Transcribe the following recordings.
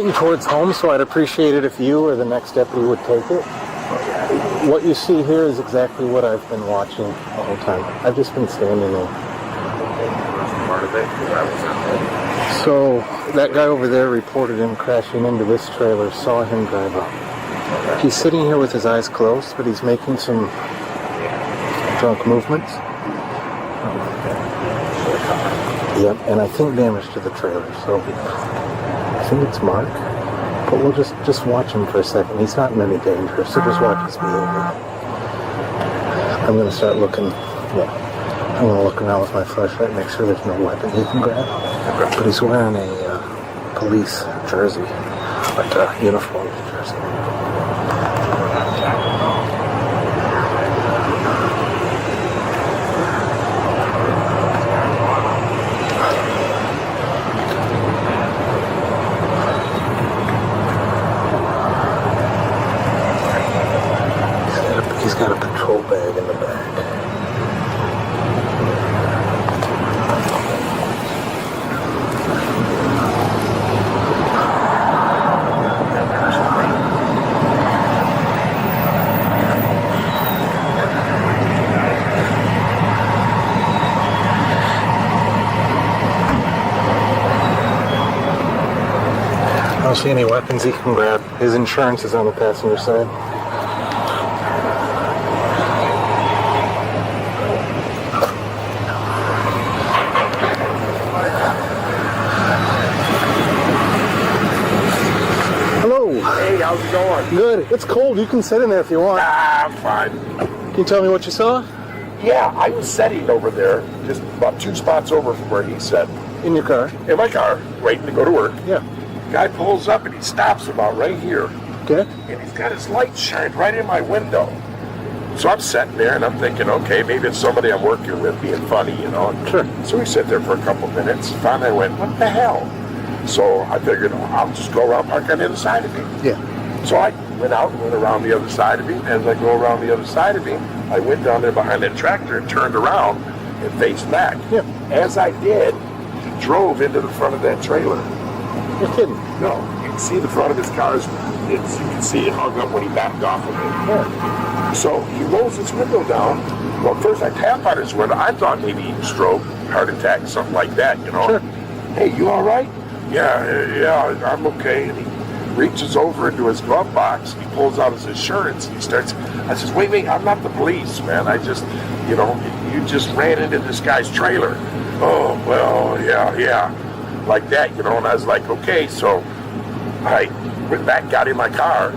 getting towards home, so I'd appreciate it if you or the next deputy would take it. What you see here is exactly what I've been watching the whole time. I've just been standing there. So that guy over there reported him crashing into this trailer, saw him drive up. He's sitting here with his eyes closed, but he's making some drunk movements. Yep, and I think damage to the trailer, so I think it's Mark. But we'll just watch him for a second. He's not in any danger, so just watch his behavior. I'm going to start looking, I'm going to look around with my flashlight, make sure there's no weapon he can grab. But he's wearing a police jersey, like a uniform jersey. He's got a patrol bag in the back. I don't see any weapons he can grab. His insurance is on the passenger side. How's it going? Good. It's cold. You can sit in there if you want. Nah, I'm fine. Can you tell me what you saw? Yeah, I was sitting over there, just about 2 spots over from where he sat. In your car? In my car, waiting to go to work. Yeah. Guy pulls up and he stops about right here. Okay. And he's got his light shined right in my window. So I'm sitting there and I'm thinking, okay, maybe it's somebody I'm working with being funny, you know. Sure. So we sit there for a couple minutes. Finally I went, what the hell? So I figured, I'll just go around, park on the other side of him. Yeah. So I went out and went around the other side of him. As I go around the other side of him, I went down there behind that tractor and turned around and faced back. Yeah. As I did, he drove into the front of that trailer. You're kidding. No, you can see the front of his car. You can see it hung up when he backed off of it. Yeah. So he rolls his window down. Well, first I tap on his window. I thought maybe stroke, heart attack, something like that, you know. Sure. Hey, you all right? Yeah, I'm okay. And he reaches over into his glove box. He pulls out his insurance. And he starts. I says, wait, I'm not the police, man. I just, you just ran into this guy's trailer. Oh, well, yeah, like that, you know. And I was like, okay. So I went back, got in my car,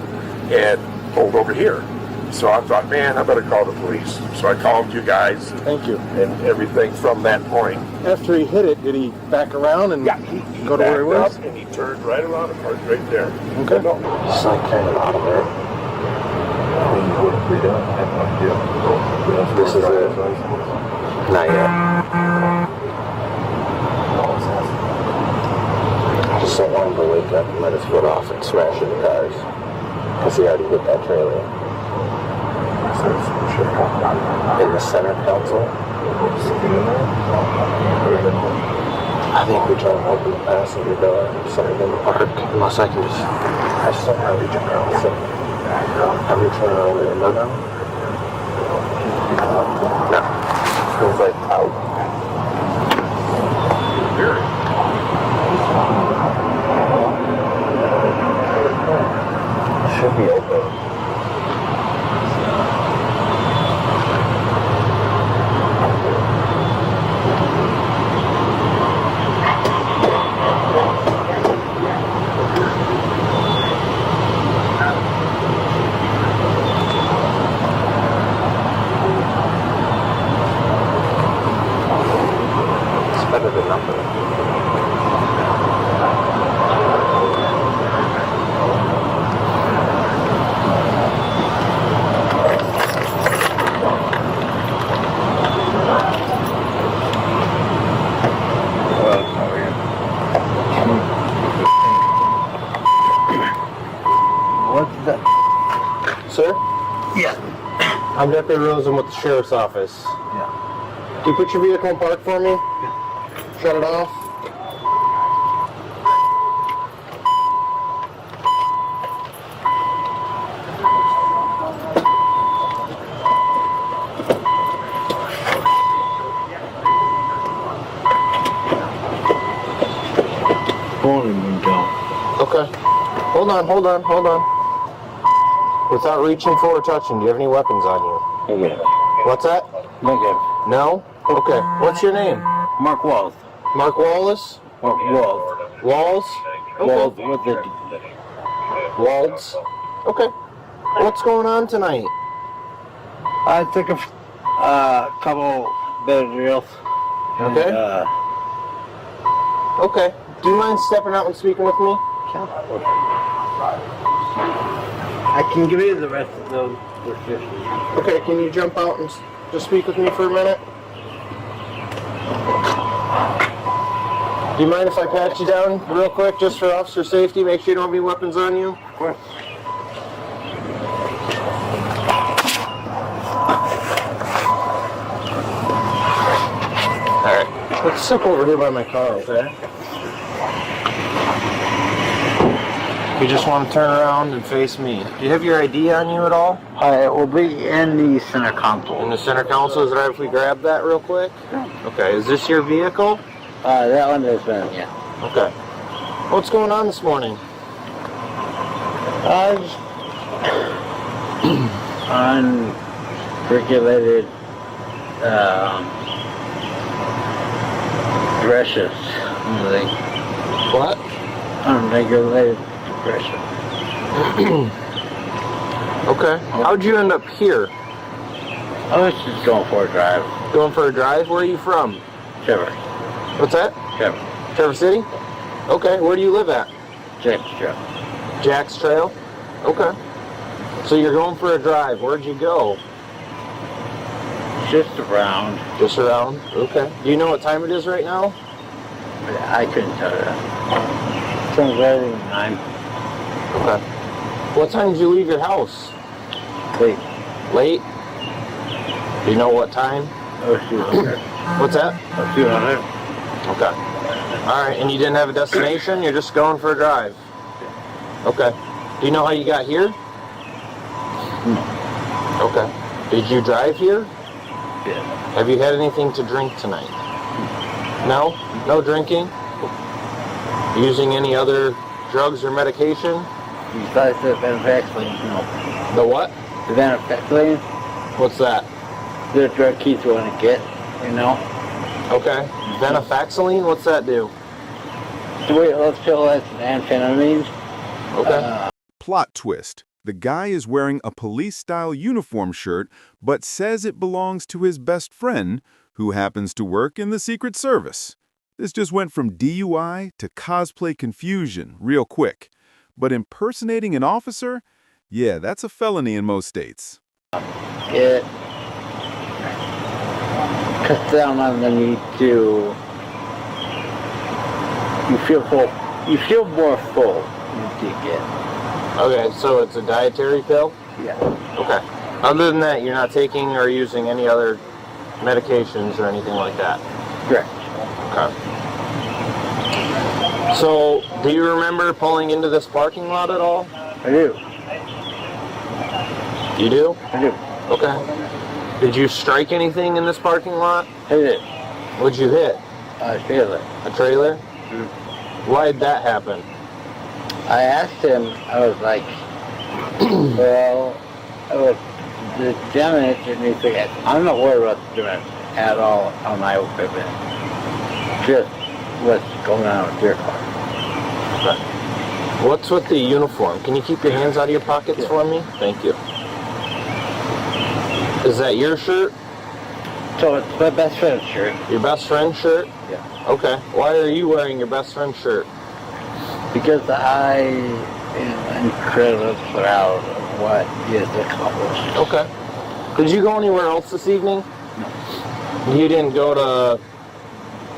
and pulled over here. So I thought, man, I better call the police. So I called you guys. Thank you. And everything from that point. After he hit it, did he back around and he go to where he was? Up and he turned right around and parked right there. Okay. No. It's like kind of out of there. This is it. Not yet. I just don't want him to wake up and let his foot off and smash into cars. Because he already hit that trailer. In the center console. I think we try and open the passenger door or something in the park. Unless I can just somehow reach across it. Have you turned on the window down? No. Feels like out. Should be open. Sir? Yeah. I'm Deputy Rosen with the Sheriff's Office. Yeah. Can you put your vehicle in park for me? Shut it off. phone window. Okay. Hold on. Without reaching for or touching, do you have any weapons on you? Okay. What's that? Okay. No? Okay. What's your name? Mark Walls. Mark Wallace? Mark Walls. Walls? Walls Okay. with the Walds? Okay. What's going on tonight? I took a couple Benadryls. Okay. Okay. Do you mind stepping out and speaking with me? I can give you the rest of those prescriptions. Okay, can you jump out and just speak with me for a minute? Do you mind if I pat you down real quick just for officer safety? Make sure you don't have any weapons on you? Of course. Alright. Let's step over here by my car, okay? You just want to turn around and face me. Do you have your ID on you at all? It will be in the center console. In the center console, is it all right if we grab that real quick? Okay, is this your vehicle? That one is yeah. Okay. What's going on this morning? Unregulated aggressions. What? Unregulated aggression. Okay. How'd you end up here? I was just going for a drive. Going for a drive? Where are you from? Trevor. What's that? Trevor. Traverse City? Okay. Where do you live at? Jack's Trail. Jack's Trail? Okay. So you're going for a drive. Where'd you go? Just around. Just around? Okay. Do you know what time it is right now? I couldn't tell you that. Sounds better than 9. Okay. What time did you leave your house? Late. Late? Do you know what time? Oh, 200. What's that? Oh, 200. Okay. Alright, and you didn't have a destination? You're just going for a drive? Okay. Do you know how you got here? No. Okay. Did you drive here? Yeah. Have you had anything to drink tonight? No? No drinking? Using any other drugs or medication? Besides the venlafaxine, no. The what? The venlafaxine, What's that? the drug kids want to get, you know? Okay. Venlafaxine? What's that do? The weight loss pill has amphetamines. Okay. Plot twist. The guy is wearing a police-style uniform shirt, but says it belongs to his best friend, who happens to work in the Secret Service. This just went from DUI to cosplay confusion real quick. But impersonating an officer? Yeah, that's a felony in most states. It cuts down on the need to... You feel full. You feel more full than you get. Okay, so it's a dietary pill? Yeah. Okay. Other than that, you're not taking or using any other medications or anything like that? Correct. Okay. So, do you remember pulling into this parking lot at all? I do. You do? I do. Okay. Did you strike anything in this parking lot? I did. What'd you hit? I feel it. A trailer? Why'd that happen? I asked him, I was like, well, the damage, and he's like, I'm not worried about the damage at all on my equipment. Just what's going on with your car. Okay. What's with the uniform? Can you keep your hands out of your pockets for me? Thank you. Is that your shirt? So it's my best friend's shirt. Your best friend's shirt? Yeah. Okay. Why are you wearing your best friend's shirt? Because I am incredibly proud of what he has accomplished. Okay. Did you go anywhere else this evening? No. You didn't go to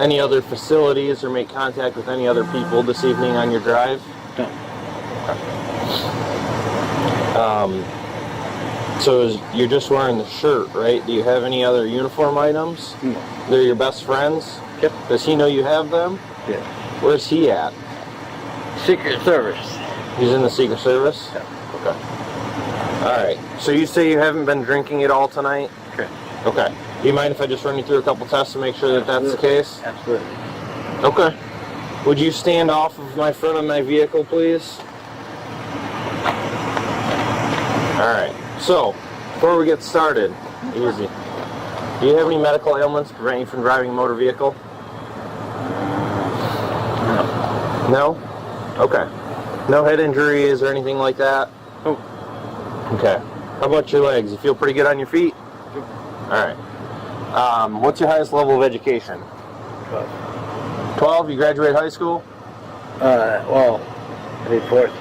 any other facilities or make contact with any other people this evening on your drive? No. So you're just wearing the shirt, right? Do you have any other uniform items? No. They're your best friends? Yep. Does he know you have them? Yes. Where's he at? Secret Service. He's in the Secret Service? Yep. Okay. Alright. So you say you haven't been drinking at all tonight? Okay. Okay. Do you mind if I just run you through a couple tests to make sure that that's the case? Absolutely. Okay. Would you stand off of my front of my vehicle, please? Alright, so, before we get started, easy. Do you have any medical ailments to prevent you from driving a motor vehicle? No? Okay. No head injuries or anything like that? Nope. Okay. How about your legs? You feel pretty good on your feet? Yep. Alright. What's your highest level of education? 12. 12? You graduated high school? Well, maybe 14.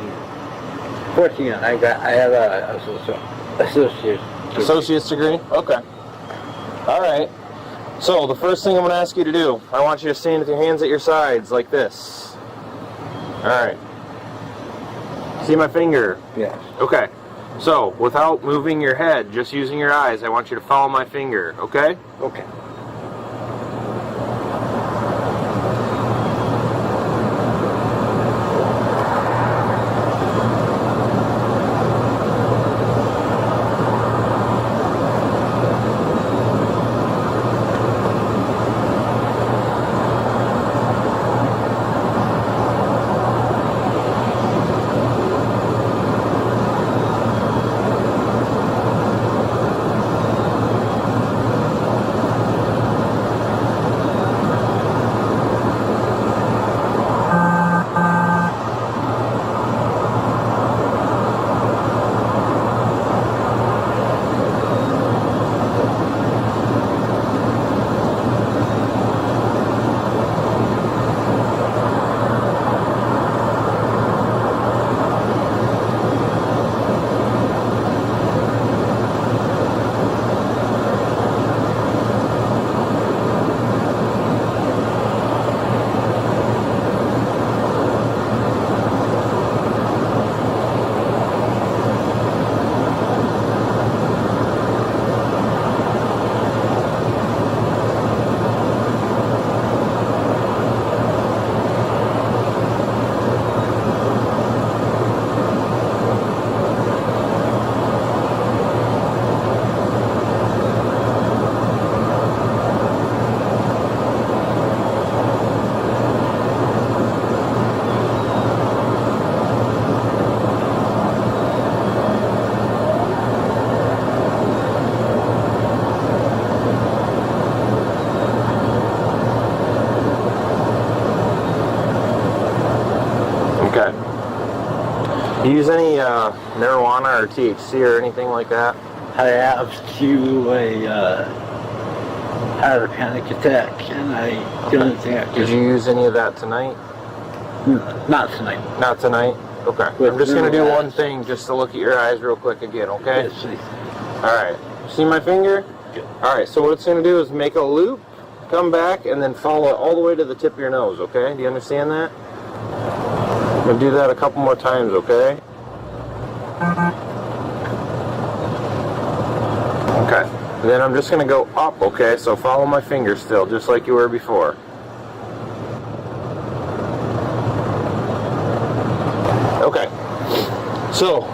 14. I have a associate's degree. Okay. Alright. So, the first thing I'm going to ask you to do, I want you to stand with your hands at your sides like this. Alright. See my finger? Yes. Okay. So, without moving your head, just using your eyes, I want you to follow my finger, okay? Okay. Do you use any marijuana or THC or anything like that? I have had a panic attack, and I don't think Did you use any of that tonight? Not tonight. Not tonight? Okay. With I'm just going to do no one eyes. thing just to look at your eyes real quick again, okay? Yes, please. Alright. See my finger? Good. Alright, so what it's going to do is make a loop, come back, and then follow it all the way to the tip of your nose, okay? Do you understand that? I'm going to do that a couple more times, okay? Okay. And then I'm just going to go up, okay? So follow my finger still, just like you were before. Okay. So,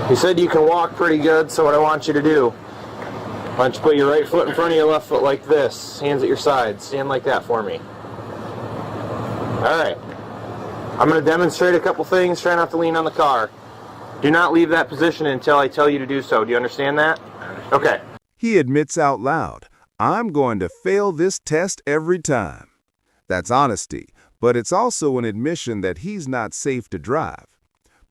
you said you can walk pretty good, so what I want you to do, why don't you put your right foot in front of your left foot like this, hands at your sides, stand like that for me. Alright. I'm going to demonstrate a couple things, try not to lean on the car. Do not leave that position until I tell you to do so. Do you understand that? Okay. He admits out loud, "I'm going to fail this test every time." That's honesty, but it's also an admission that he's not safe to drive.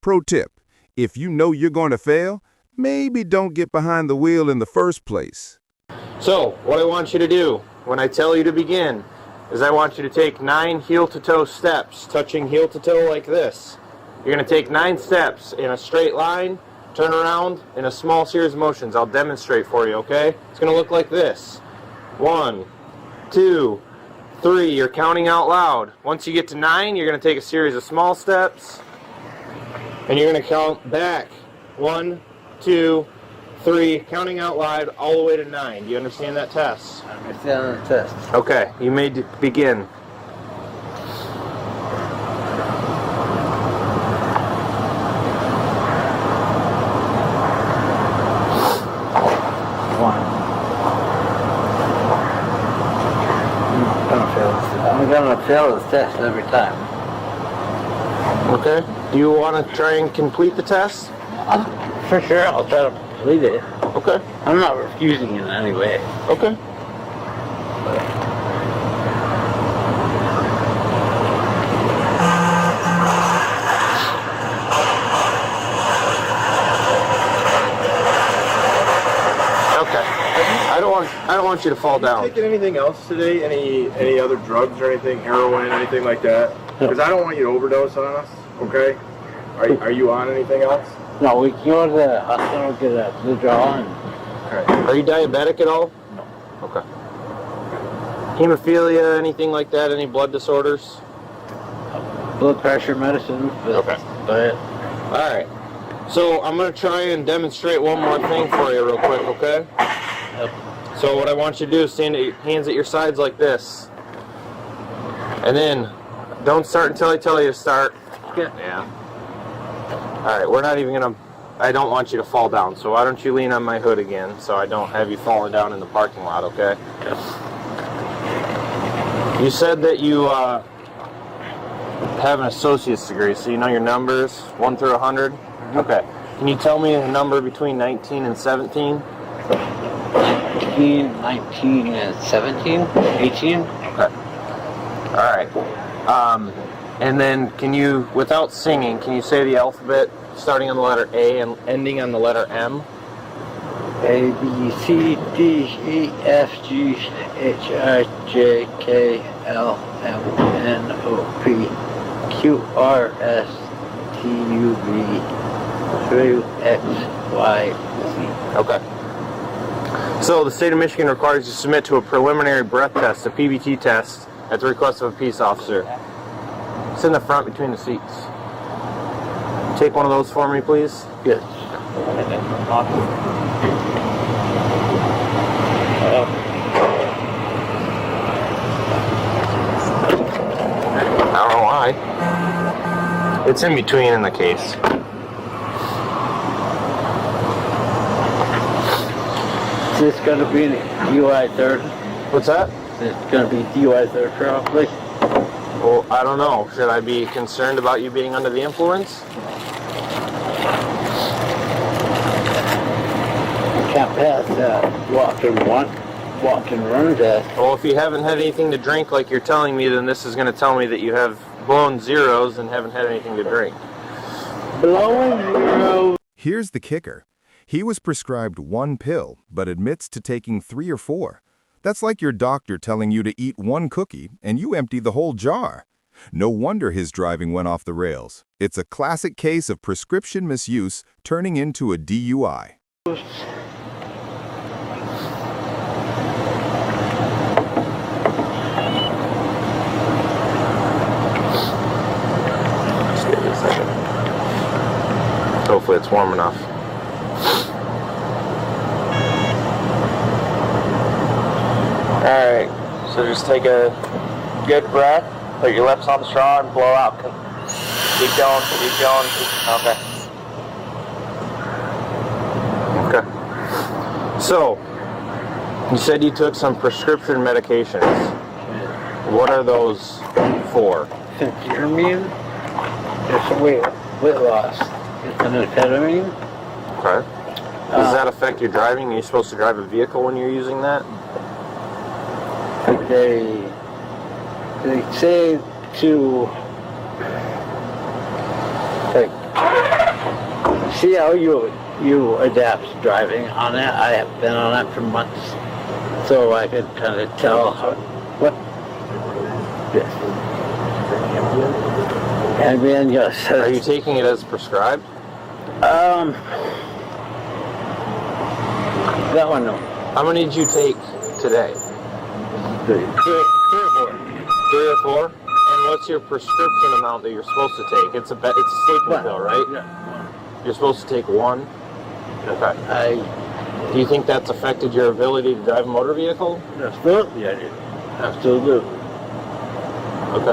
Pro tip, if you know you're going to fail, maybe don't get behind the wheel in the first place. So, what I want you to do, when I tell you to begin, is I want you to take 9 heel-to-toe steps, touching heel-to-toe like this. You're going to take 9 steps in a straight line, turn around in a small series of motions. I'll demonstrate for you, okay? It's going to look like this. 1, 2, 3. You're counting out loud. Once you get to 9, you're going to take a series of small steps, and you're going to count back. 1, 2, 3, counting out loud all the way to 9. Do you understand that test? I understand the test. Okay, you may begin. 1. I'm gonna fail this test every time. Okay. Do you want to try and complete the test? For sure, I'll try to complete it. Okay. I'm not refusing in any way. Okay. I don't want you to fall down. Taking anything else today? Any other drugs or anything? Heroin, anything like that? Because I don't want you to overdose on us. Okay? Are you on anything else? No, we can go to the hospital, get a blue draw, and Okay. Are you diabetic at all? No. Okay. Hemophilia, anything like that? Any blood disorders? blood pressure medicine. Okay. But All right. So I'm going to try and demonstrate one more thing for you real quick, okay? Yep. So what I want you to do is stand at your hands at your sides like this. And then don't start until I tell you to start. Yeah. All right, we're not even going to, I don't want you to fall down. So why don't you lean on my hood again so I don't have you falling down in the parking lot, okay? Yep. You said that you have an associate's degree, so you know your numbers, 1 through 100? Mm-hmm. Okay. Can you tell me a number between 19 and 17? 18, 19, and 17, 18. Okay. All right. And then can you, without singing, can you say the alphabet starting on the letter A and ending on the letter M? A, B, C, D, E, F, G, H, I, J, K, L, M, N, O, P, Q, R, S, T, U, V, W, X, Y, Z. Okay. So the state of Michigan requires you to submit to a preliminary breath test, a PBT test, at the request of a peace officer. It's in the front between the seats. Take one of those for me, please. Yes. I don't know why. It's in between in the case. Is this going to be DUI third? What's that? Is it going to be DUI third probably? Well, I don't know. Should I be concerned about you being under the influence? Can't pass that walk and run test. Well, if you haven't had anything to drink like you're telling me, then this is going to tell me that you have blown zeros and haven't had anything to drink. Blowing zero. Here's the kicker. He was prescribed 1 pill, but admits to taking 3 or 4. That's like your doctor telling you to eat 1 cookie, and you empty the whole jar. No wonder his driving went off the rails. It's a classic case of prescription misuse turning into a DUI. Just give it a second. Hopefully it's warm enough. Alright, so just take a good breath, put your lips on the straw and blow out. Keep going, keep going. Okay. So, you said you took some prescription medications. What are those for? Phentermine. It's a weight loss. It's an amphetamine. Okay. Does that affect your driving? Are you supposed to drive a vehicle when you're using that? They say to like see how you adapt to driving on it. I have been on it for months, so I could kind of tell what. Yes. And then yes. Are you taking it as prescribed? That one no. How many did you take today? 3 or 4. 3 or 4? And what's your prescription amount that you're supposed to take? It's a sleeping pill, right? Yeah. You're supposed to take 1? Okay. Do you think that's affected your ability to drive a motor vehicle? Absolutely, I do. Absolutely. Okay.